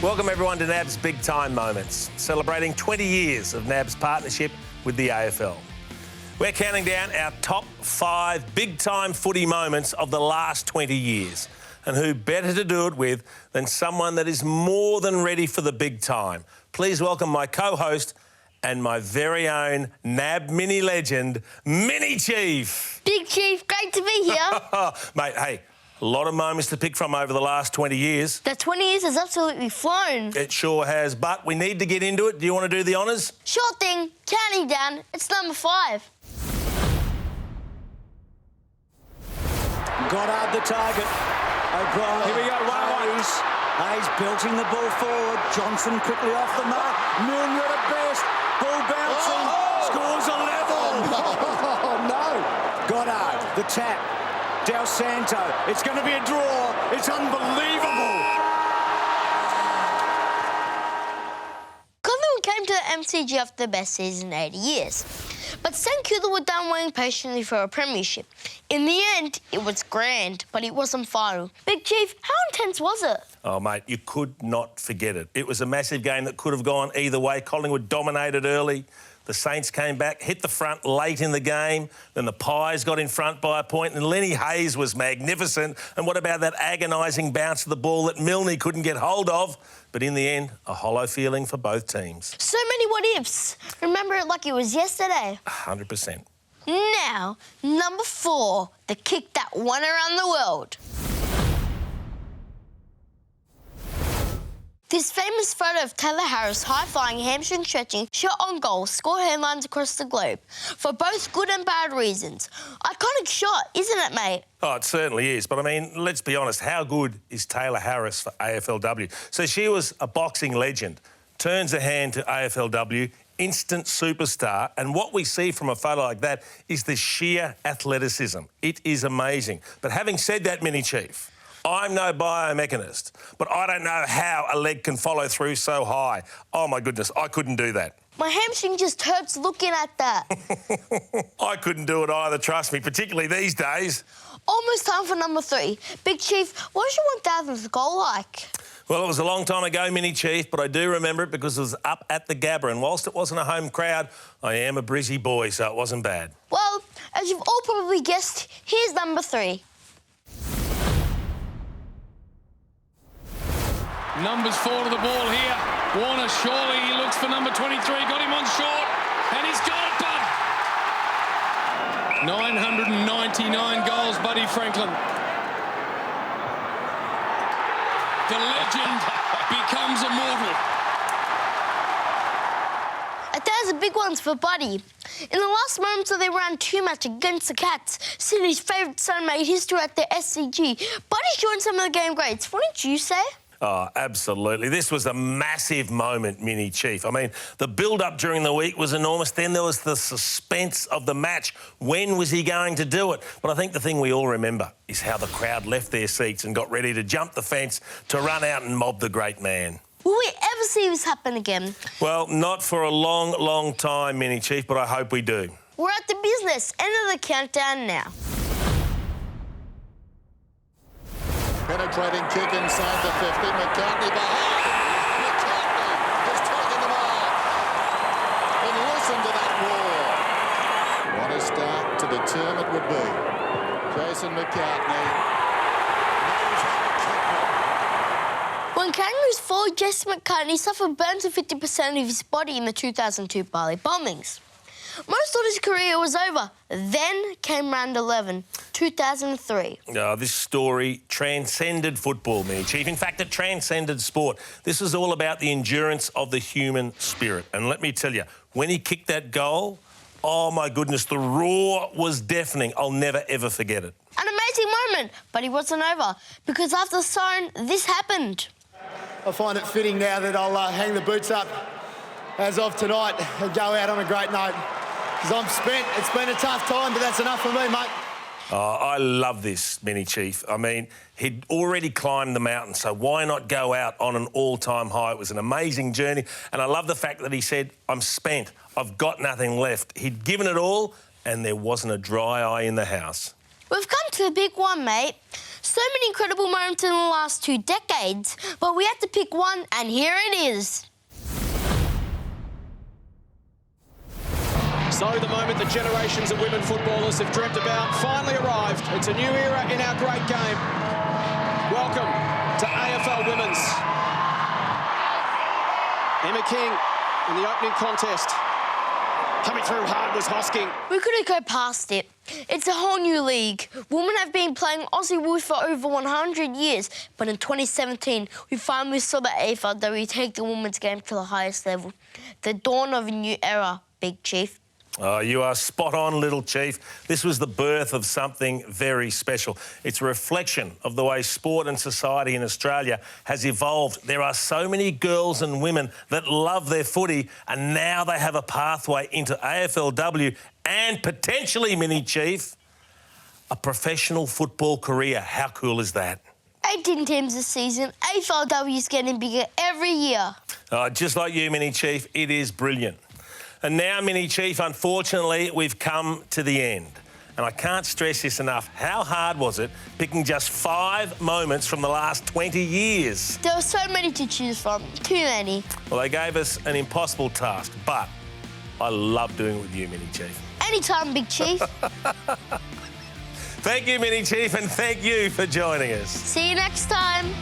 Welcome everyone to NAB's Big Time Moments, celebrating 20 years of NAB's partnership with the AFL. We're counting down our top 5 big-time footy moments of the last 20 years. And who better to do it with than someone that is more than ready for the big time. Please welcome my co-host and my very own NAB mini legend, Mini Chief. Big Chief, great to be here. Mate, hey, a lot of moments to pick from over the last 20 years. The 20 years has absolutely flown. It sure has, but we need to get into it. Do you want to do the honours? Sure thing. Counting down, it's number 5. Goddard the target. O'Brien. Here we go, 1-1. Hayes belting the ball forward. Johnson quickly off the mark. Milner at best. Ball bouncing. Scores a level. Oh, no. Goddard, the tap. Del Santo. It's going to be a draw. It's unbelievable. Collingwood came to the MCG after the best season in 80 years. But St Kilda were done waiting patiently for a premiership. In the end, it was grand, but it wasn't final. Big Chief, how intense was it? Oh, mate, you could not forget it. It was a massive game that could have gone either way. Collingwood dominated early. The Saints came back, hit the front late in the game. Then the Pies got in front by a point, and Lenny Hayes was magnificent. And what about that agonising bounce of the ball that Milne couldn't get hold of? But in the end, a hollow feeling for both teams. So many what-ifs. Remember it like it was yesterday. 100%. Now, number 4, the kick that won around the world. This famous photo of Taylor Harris high-flying, hamstring stretching, shot on goal, scored headlines across the globe for both good and bad reasons. Iconic shot, isn't it, mate? Oh, it certainly is. But, I mean, let's be honest, how good is Taylor Harris for AFLW? So she was a boxing legend, turns her hand to AFLW, instant superstar, and what we see from a photo like that is the sheer athleticism. It is amazing. But having said that, Mini Chief, I'm no biomechanist, but I don't know how a leg can follow through so high. Oh, my goodness, I couldn't do that. My hamstring just hurts looking at that. I couldn't do it either, trust me, particularly these days. Almost time for number 3. Big Chief, what was your 1000th goal like? Well, it was a long time ago, Mini Chief, but I do remember it because it was up at the Gabba, and whilst it wasn't a home crowd, I am a Brizzy boy, so it wasn't bad. Well, as you've all probably guessed, here's number 3. Numbers fall to the ball here. Warner, surely he looks for number 23. Got him on short, and he's got it, bud. 999 goals, Buddy Franklin. The legend becomes immortal. 1,000 big ones for Buddy. In the last moments of their round 2 match against the Cats, Sydney's favourite son made history at the SCG. Buddy joined some of the game greats. What did you say? Oh, absolutely. This was a massive moment, Mini Chief. I mean, the build-up during the week was enormous. Then there was the suspense of the match. When was he going to do it? But I think the thing we all remember is how the crowd left their seats and got ready to jump the fence to run out and mob the great man. Will we ever see this happen again? Well, not for a long, long time, Mini Chief, but I hope we do. We're at the business. End of the countdown now. Penetrating kick inside the 50. McCartney behind. McCartney has taken the mark. And listen to that roar. What a start to the term it would be. Jason McCartney knows how to kick it. When Kangaroos followed Jason McCartney suffered burns of 50% of his body in the 2002 Bali bombings. Most thought his career was over. Then came round 11, 2003. This story transcended football, Mini Chief. In fact, it transcended sport. This is all about the endurance of the human spirit. And let me tell you, when he kicked that goal, oh, my goodness, the roar was deafening. I'll never, ever forget it. An amazing moment, but he wasn't over, because after the siren, this happened. I find it fitting now that I'll hang the boots up as of tonight and go out on a great note. Because I'm spent. It's been a tough time, but that's enough for me, mate. Oh, I love this, Mini Chief. I mean, he'd already climbed the mountain, so why not go out on an all-time high? It was an amazing journey, and I love the fact that he said, I'm spent, I've got nothing left. He'd given it all, and there wasn't a dry eye in the house. We've come to the big one, mate. So many incredible moments in the last 2 decades, but we had to pick one, and here it is. So the moment that generations of women footballers have dreamt about finally arrived. It's a new era in our great game. Welcome to AFL Women's. Emma King in the opening contest. Coming through hard was Hosking. We couldn't go past it. It's a whole new league. Women have been playing Aussie rules for over 100 years, but in 2017, we finally saw the AFLW take the women's game to the highest level. The dawn of a new era, Big Chief. Oh, you are spot on, little chief. This was the birth of something very special. It's a reflection of the way sport and society in Australia has evolved. There are so many girls and women that love their footy, and now they have a pathway into AFLW and potentially, Mini Chief, a professional football career. How cool is that? 18 teams this season. AFLW is getting bigger every year. Just like you, Mini Chief, it is brilliant. And now, Mini Chief, unfortunately, we've come to the end. And I can't stress this enough. How hard was it picking just 5 moments from the last 20 years? There were so many to choose from. Too many. Well, they gave us an impossible task, but I love doing it with you, Mini Chief. Anytime, Big Chief. Thank you, Mini Chief, and thank you for joining us. See you next time.